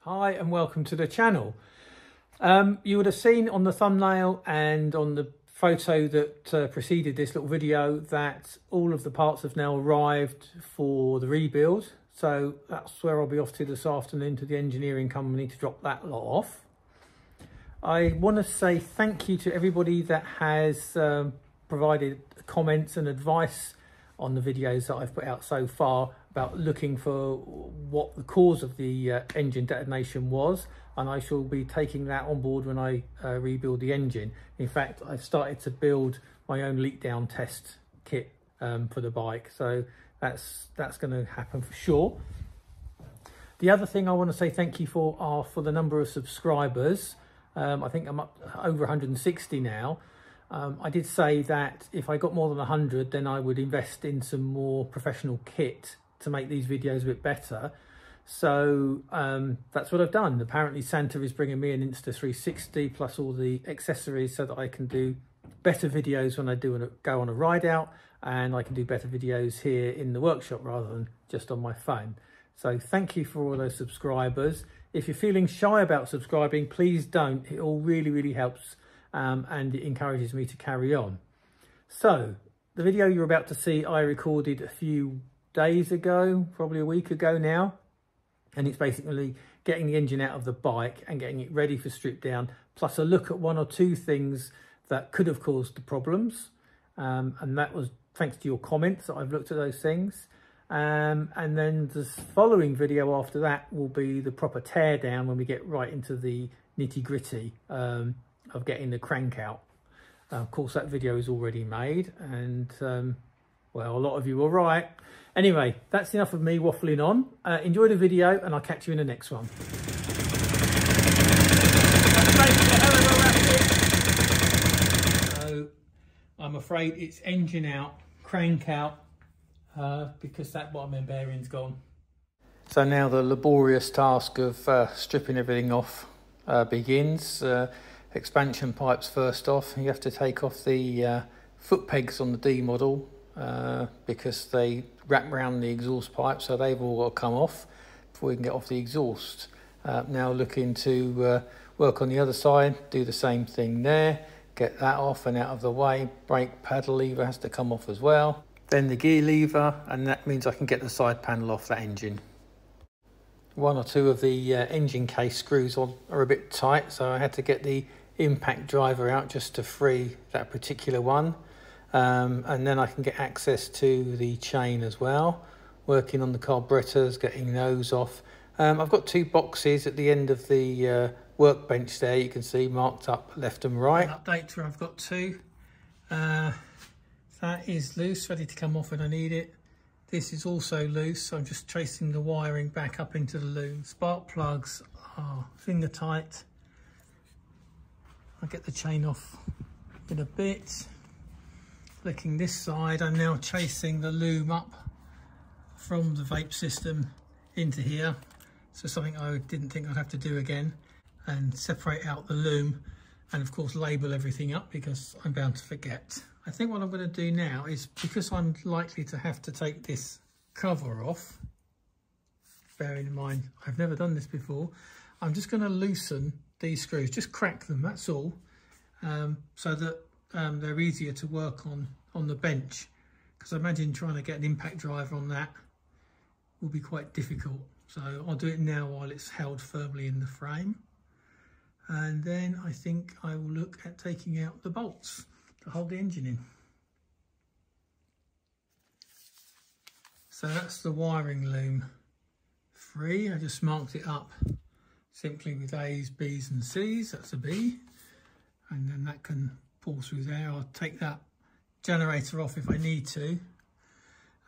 Hi and welcome to the channel. You would have seen on the thumbnail and on the photo that preceded this little video that all of the parts have now arrived for the rebuild. So that's where I'll be off to this afternoon, to the engineering company, to drop that lot off. I want to say thank you to everybody that has provided comments and advice on the videos that I've put out so far about looking for what the cause of the engine detonation was, and I shall be taking that on board when I rebuild the engine. In fact, I've started to build my own leak down test kit for the bike, so that's going to happen for sure. The other thing I want to say thank you for are for the number of subscribers. I think I'm up over 160 now. I did say that if I got more than 100, then I would invest in some more professional kit to make these videos a bit better. So that's what I've done. Apparently Santa is bringing me an Insta360 plus all the accessories so that I can do better videos when I go on a ride out, and I can do better videos here in the workshop rather than just on my phone. So thank you for all those subscribers. If you're feeling shy about subscribing, please don't. It all really helps. And it encourages me to carry on. So the video you're about to see I recorded a few days ago, probably a week ago now, and it's basically getting the engine out of the bike and getting it ready for strip down, plus a look at one or two things that could have caused the problems, and that was thanks to your comments that I've looked at those things. And then the following video after that will be the proper tear down when we get right into the nitty-gritty of getting the crank out. Of course, that video is already made, and well, a lot of you were right. Anyway, that's enough of me waffling on. Enjoy the video, and I'll catch you in the next one. So I'm afraid it's engine out, crank out, because that bottom end bearing's gone. So now the laborious task of stripping everything off begins. Expansion pipes first off. You have to take off the foot pegs on the D model because they wrap around the exhaust pipe, so they've all got to come off before you can get off the exhaust. Now looking to work on the other side, do the same thing there, get that off and out of the way. Brake paddle lever has to come off as well. Then the gear lever, and that means I can get the side panel off that engine. One or two of the engine case screws are a bit tight, so I had to get the impact driver out just to free that particular one, and then I can get access to the chain as well, working on the carburetors, getting those off. I've got two boxes at the end of the workbench there, you can see marked up left and right. Update where I've got two. That is loose, ready to come off when I need it. This is also loose, so I'm just tracing the wiring back up into the loom. Spark plugs are finger tight. I'll get the chain off in a bit. Flicking this side, I'm now chasing the loom up from the vape system into here. So something I didn't think I'd have to do again, and separate out the loom and of course label everything up because I'm bound to forget. I think what I'm going to do now is, because I'm likely to have to take this cover off, bearing in mind I've never done this before, I'm just going to loosen these screws, just crack them, that's all, so that they're easier to work on the bench, because I imagine trying to get an impact driver on that will be quite difficult. So I'll do it now while it's held firmly in the frame, and then I think I will look at taking out the bolts to hold the engine in. So that's the wiring loom free. I just marked it up simply with A's, B's and C's. That's a B, and then that can pull through there. I'll take that generator off if I need to.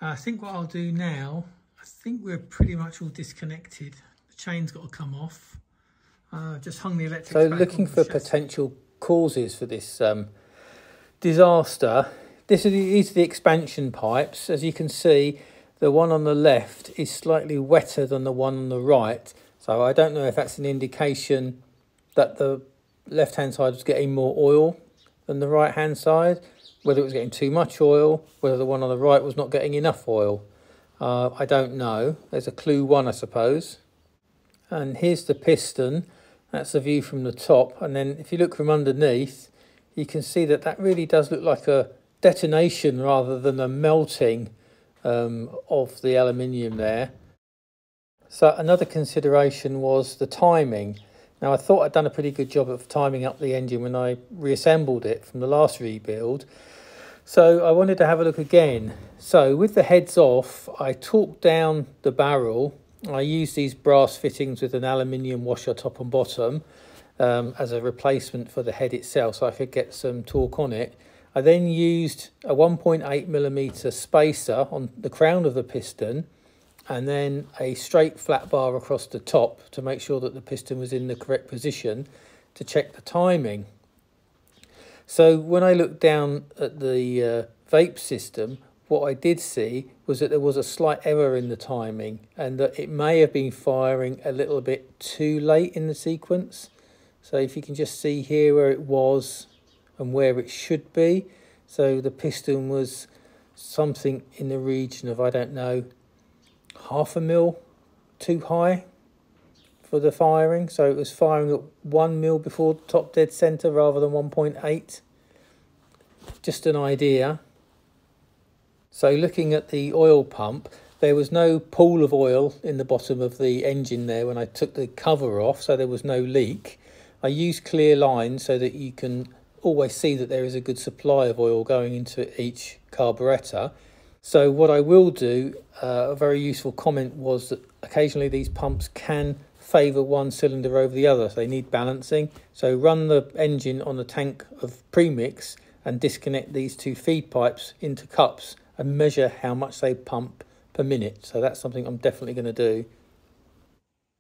I think what I'll do now, I think we're pretty much all disconnected. The chain's got to come off. Just hung the electrics back. So looking for potential causes for this disaster, these are the expansion pipes. As you can see, the one on the left is slightly wetter than the one on the right. So I don't know if that's an indication that the left-hand side was getting more oil than the right-hand side, whether it was getting too much oil, whether the one on the right was not getting enough oil. I don't know. There's a clue one, I suppose. And here's the piston. That's a view from the top. And then if you look from underneath, you can see that that really does look like a detonation rather than a melting of the aluminium there. So another consideration was the timing. Now I thought I'd done a pretty good job of timing up the engine when I reassembled it from the last rebuild. So I wanted to have a look again. So with the heads off, I torqued down the barrel. I used these brass fittings with an aluminium washer top and bottom as a replacement for the head itself, so I could get some torque on it. I then used a 1.8mm spacer on the crown of the piston, and then a straight flat bar across the top to make sure that the piston was in the correct position to check the timing. So when I looked down at the vape system, what I did see was that there was a slight error in the timing, and that it may have been firing a little bit too late in the sequence. So if you can just see here where it was and where it should be. So the piston was something in the region of, I don't know, 0.5 mil too high for the firing. So it was firing at 1 mil before top dead center rather than 1.8. Just an idea. So looking at the oil pump, there was no pool of oil in the bottom of the engine there when I took the cover off, so there was no leak. I used clear lines so that you can always see that there is a good supply of oil going into each carburettor. So what I will do, a very useful comment was that occasionally these pumps can favour one cylinder over the other, so they need balancing. So run the engine on a tank of premix and disconnect these two feed pipes into cups and measure how much they pump per minute. So that's something I'm definitely going to do.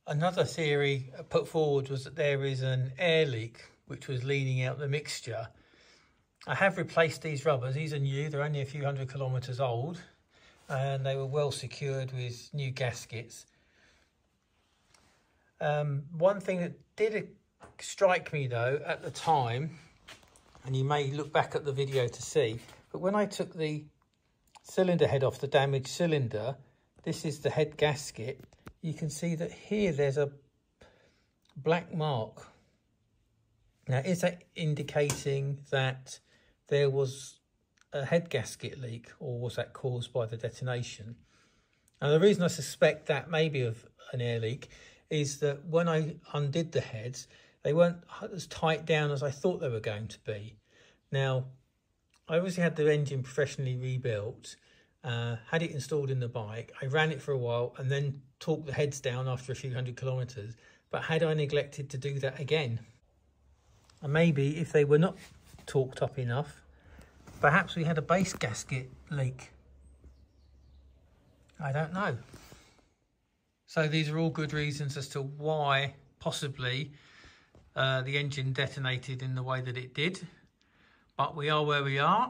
Another theory put forward was that there is an air leak which was leaning out the mixture. I have replaced these rubbers. These are new, they're only a few 100 kilometres old, and they were well secured with new gaskets. One thing that did strike me though at the time, and you may look back at the video to see, but when I took the cylinder head off the damaged cylinder, this is the head gasket, you can see that here there's a black mark. Now, is that indicating that there was a head gasket leak, or was that caused by the detonation? And the reason I suspect that may be of an air leak is that when I undid the heads, they weren't as tight down as I thought they were going to be. Now, I obviously had the engine professionally rebuilt, had it installed in the bike. I ran it for a while and then torqued the heads down after a few 100 kilometres. But had I neglected to do that again? And maybe if they were not torqued up enough, perhaps we had a base gasket leak. I don't know. So these are all good reasons as to why possibly the engine detonated in the way that it did. But we are where we are,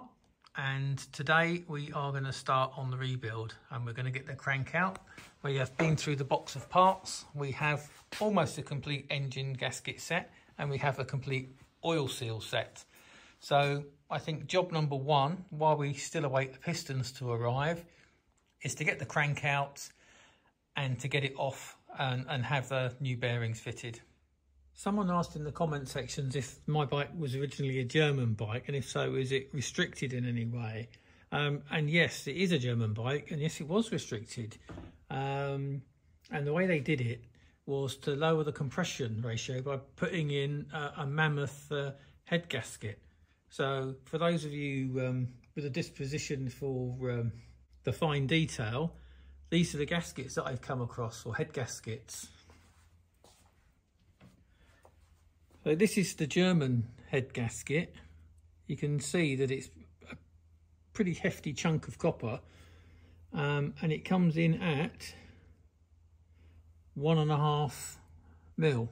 and today we are going to start on the rebuild, and we're going to get the crank out. We have been through the box of parts. We have almost a complete engine gasket set, and we have a complete oil seal set. So I think job number one, while we still await the pistons to arrive, is to get the crank out and to get it off and have the new bearings fitted. Someone asked in the comment sections if my bike was originally a German bike, and if so, is it restricted in any way? And yes, it is a German bike, and yes, it was restricted. And the way they did it was to lower the compression ratio by putting in a mammoth head gasket. So for those of you with a disposition for the fine detail, these are the gaskets that I've come across, or head gaskets. So this is the German head gasket. You can see that it's a pretty hefty chunk of copper, and it comes in at 1.5 mil.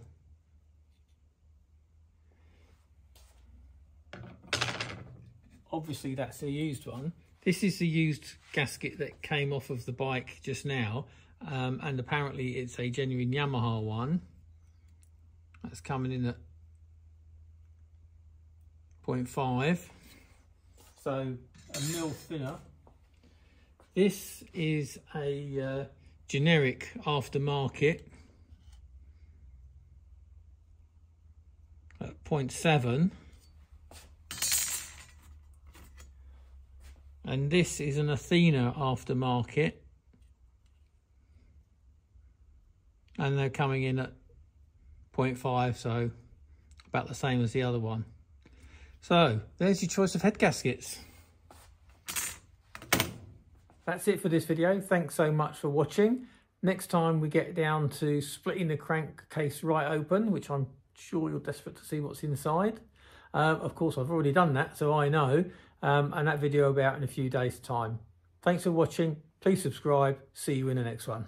Obviously that's a used one. This is the used gasket that came off of the bike just now, and apparently it's a genuine Yamaha one. That's coming in at 0.5, so a mil thinner. This is a generic aftermarket at 0.7. And this is an Athena aftermarket. And they're coming in at 0.5, so about the same as the other one. So there's your choice of head gaskets. That's it for this video. Thanks so much for watching. Next time we get down to splitting the crankcase right open, which I'm sure you're desperate to see what's inside. Of course, I've already done that, so I know. And that video will be out in a few days' time. Thanks for watching. Please subscribe. See you in the next one.